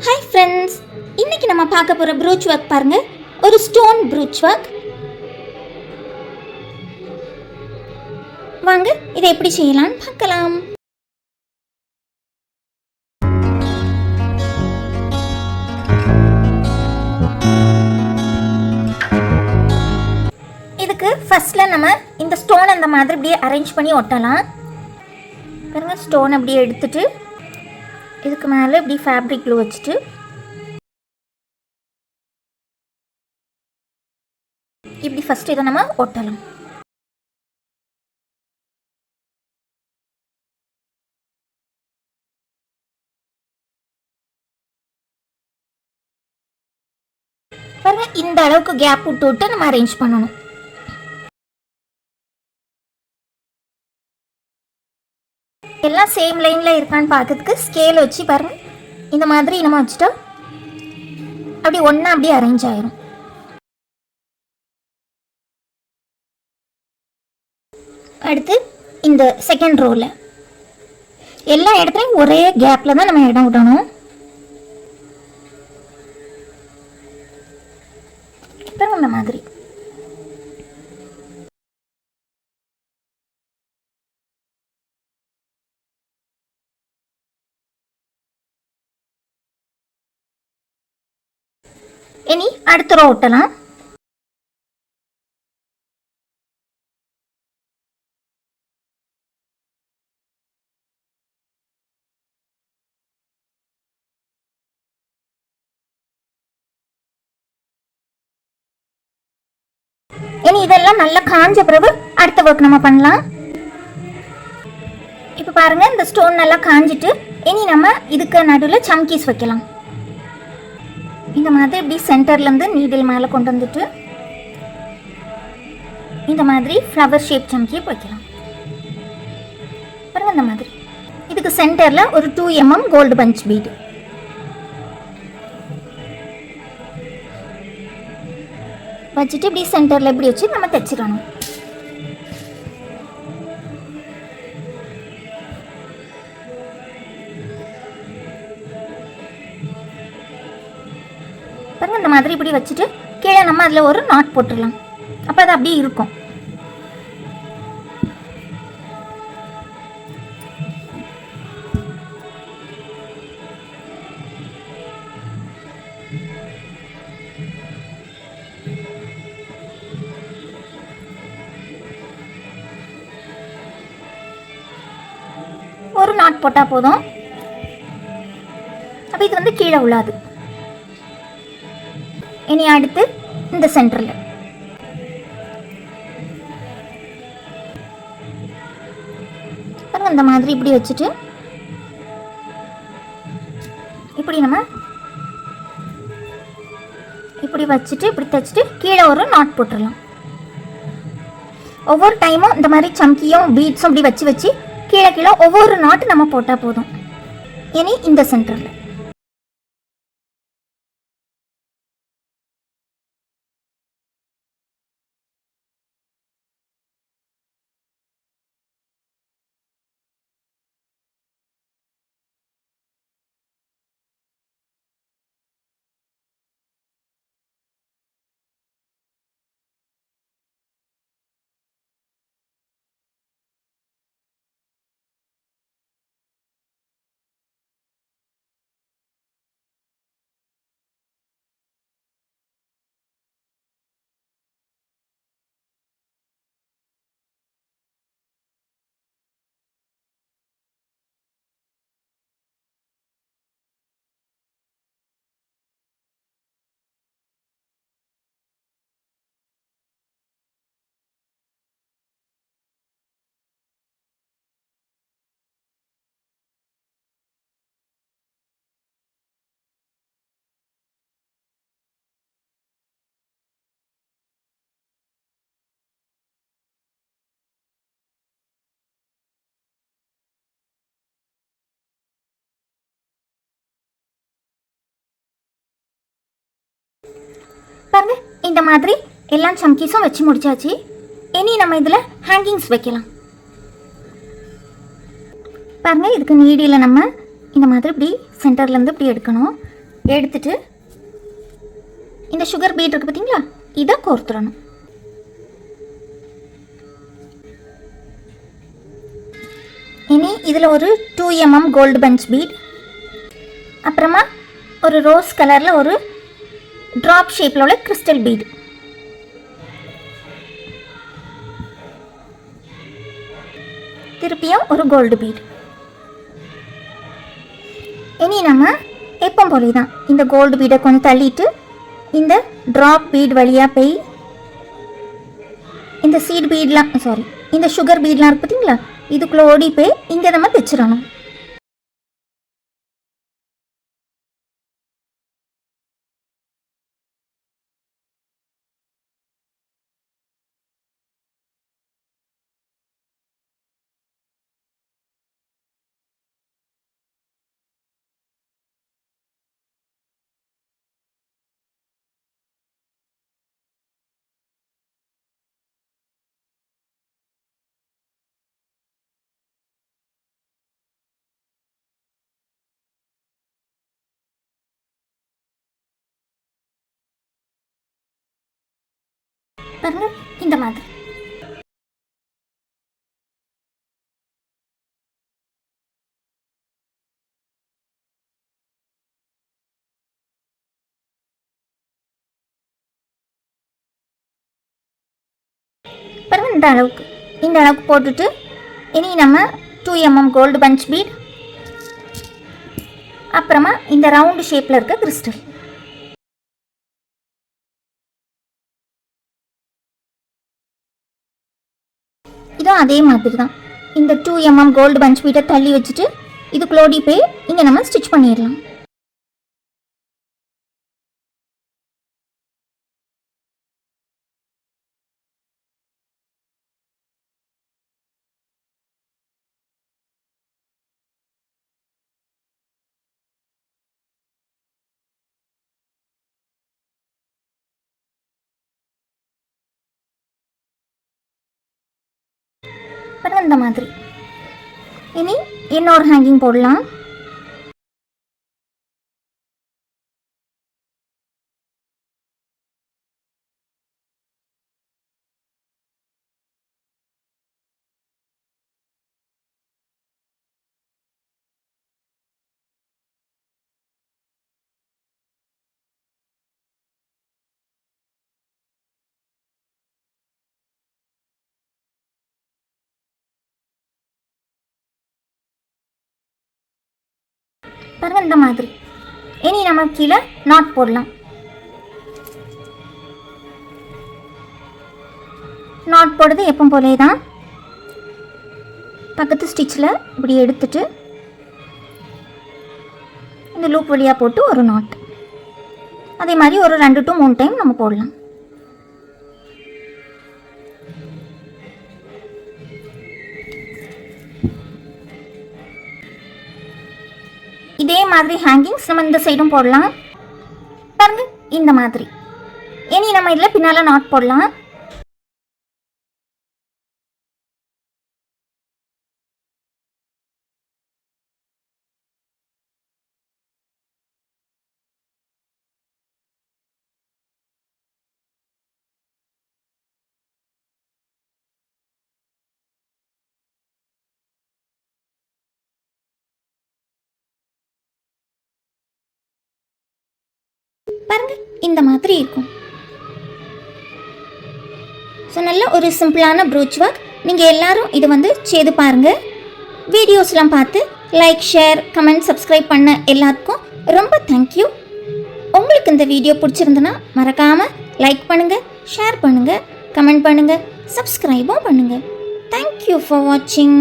Hi friends, இன்னைக்கு நம்ம பார்க்க போகிற ப்ரூச் ஒர்க் பாருங்க. ஒரு ஸ்டோன் ப்ரூச் ஒர்க். வாங்க இதை எப்படி செய்யலாம்னு பார்க்கலாம். இதுக்கு ஃபர்ஸ்ட்ல நம்ம இந்த ஸ்டோன் அந்த மாதிரி அப்படியே அரேஞ்ச் பண்ணி ஒட்டலாம். பாருங்க, ஸ்டோன் அப்படியே எடுத்துட்டு இதுக்கு மேலே இப்படி ஃபேப்ரிக் க்ளூ வச்சுட்டு இப்படி ஃபஸ்ட்டு இதை நம்ம ஒட்டலாம். பாருங்க, இந்த அளவுக்கு கேப் விட்டு விட்டு நம்ம அரேஞ்ச் பண்ணணும். எல்லாம் சேம் லைனில் இருக்கான்னு பார்க்கறதுக்கு ஸ்கேல் வச்சு பாருங்க, இந்த மாதிரி நம்ம வச்சுட்டா அப்படி ஒன்றா அப்படியே அரேஞ்ச் ஆயிரும். அடுத்து இந்த செகண்ட் ரோவில் எல்லா இடத்துலையும் ஒரே கேப்பில் தான் நம்ம இடம் விடணும். இந்த மாதிரி இனி அடுத்த ரோ ஒட்டலாம். இனி இதெல்லாம் நல்லா காஞ்ச பிறகு அடுத்த ஒர்க் நம்ம பண்ணலாம். இப்போ பாருங்க, இந்த ஸ்டோன் நல்லா காஞ்சிட்டு இனி நம்ம இதுக்கு நடுவில் சம்கீஸ் வைக்கலாம். இந்த மாதிரி இப்படி சென்டர்லேருந்து நீடில் மேலே கொண்டு வந்துட்டு இந்த மாதிரி ஃப்ளவர் ஷேப் சம்கி வைக்கலாம். பாருங்க, இந்த மாதிரி இதுக்கு சென்டரில் ஒரு 2 mm கோல்டு பஞ்ச் பீடு. வச்சுட்டு இப்படி சென்டரில் இப்படி வச்சு நம்ம தைச்சிடணும். பாருங்க, இந்த மாதிரி இப்படி வச்சுட்டு கீழே நம்ம அதில் ஒரு நாட் போட்டுடலாம். அப்போ அது அப்படியே இருக்கும். ஒரு நாட் போட்டால் போதும். அப்போ இது வந்து கீழே உள்ளாது. இனி அடுத்து இந்த சென்டரில் இந்த மாதிரி இப்படி வச்சுட்டு இப்படி நம்ம இப்படி வச்சுட்டு இப்படி தைச்சிட்டு கீழே ஒரு நாட் போட்டுடலாம். ஒவ்வொரு டைமும் இந்த மாதிரி சம்கியும் பீட்ஸும் இப்படி வச்சு வச்சு கீழே கீழே ஒவ்வொரு நாட்டு நம்ம போட்டால் போதும். இனி இந்த சென்டரில் பாருங்க, இந்த மாதிரி எல்லா சம்கீஸும் வச்சு முடிச்சாச்சு. இனி நம்ம இதில் ஹேங்கிங்ஸ் வைக்கலாம். பாருங்க, இதுக்கு நீடியில் நம்ம இந்த மாதிரி இப்படி சென்டர்லேருந்து இப்படி எடுக்கணும். எடுத்துட்டு இந்த சுகர் பீட் இருக்குது பார்த்தீங்களா, இதை கோர்த்துடணும். இனி இதில் ஒரு 2 mm கோல்டு பஞ்ச் பீட், அப்புறமா ஒரு ரோஸ் கலரில் ஒரு ட்ராப் ஷேப்பில் உள்ள கிறிஸ்டல் பீட், திருப்பியும் ஒரு கோல்டு பீட். இனி நம்ம எப்போ போல தான் இந்த கோல்டு பீடை கொஞ்சம் தள்ளிட்டு இந்த ட்ராப் பீட் வழியாக போய் இந்த சீட் பீட்லாம் இந்த சுகர் பீட்லாம் இருக்கு பார்த்தீங்களா, இதுக்குள்ளே ஓடி போய் இங்கே நம்ம தைச்சிடணும். பாருங்க இந்த மாதிரி. பாருங்க இந்த அளவுக்கு போட்டுட்டு இனி நம்ம 2 mm கோல்டு பஞ்ச் பீட், அப்புறமா இந்த ரவுண்டு ஷேப்பில் இருக்க கிறிஸ்டல், இதுவும் அதே மாதிரி தான். இந்த 2 mm கோல்டு பஞ்ச் பீட்டை தள்ளி வச்சுட்டு இதுக்குள்ளே ஓடி போய் இங்கே நம்ம ஸ்டிச் பண்ணிடலாம். பாருங்க இந்த மாதிரி. இனி இன்னொரு ஹேங்கிங் போடலாம். பாருங்க இந்த மாதிரி. இனி நம்ம கீழே நாட் போடலாம். நாட் போடுறது எப்போ போலே தான். பக்கத்து ஸ்டிச்சில் இப்படி எடுத்துட்டு இந்த லூப் வழியாக போட்டு ஒரு நாட், அதே மாதிரி ஒரு 2 to 3 டைம் நம்ம போடலாம். இதே மாதிரி ஹேங்கிங்ஸ் நம்ம இந்த சைடும் போடலாம். பாருங்க இந்த மாதிரி. இனி நம்ம இதில் பின்னால் நாட் போடலாம். பாருங்க இந்த மாதிரி இருக்கும். ஸோ நல்ல ஒரு சிம்பிளான ப்ரூச் ஒர்க். நீங்கள் எல்லாரும் இதை செய்து பாருங்கள். வீடியோஸ்லாம் பார்த்து லைக், ஷேர், கமெண்ட், சப்ஸ்கிரைப் பண்ண எல்லாத்துக்கும் ரொம்ப தேங்க்யூ. உங்களுக்கு இந்த வீடியோ பிடிச்சிருந்துன்னா மறக்காமல் லைக் பண்ணுங்கள், ஷேர் பண்ணுங்கள், கமெண்ட் பண்ணுங்கள், சப்ஸ்கிரைபும் பண்ணுங்கள். தேங்க்யூ ஃபார் வாட்சிங்.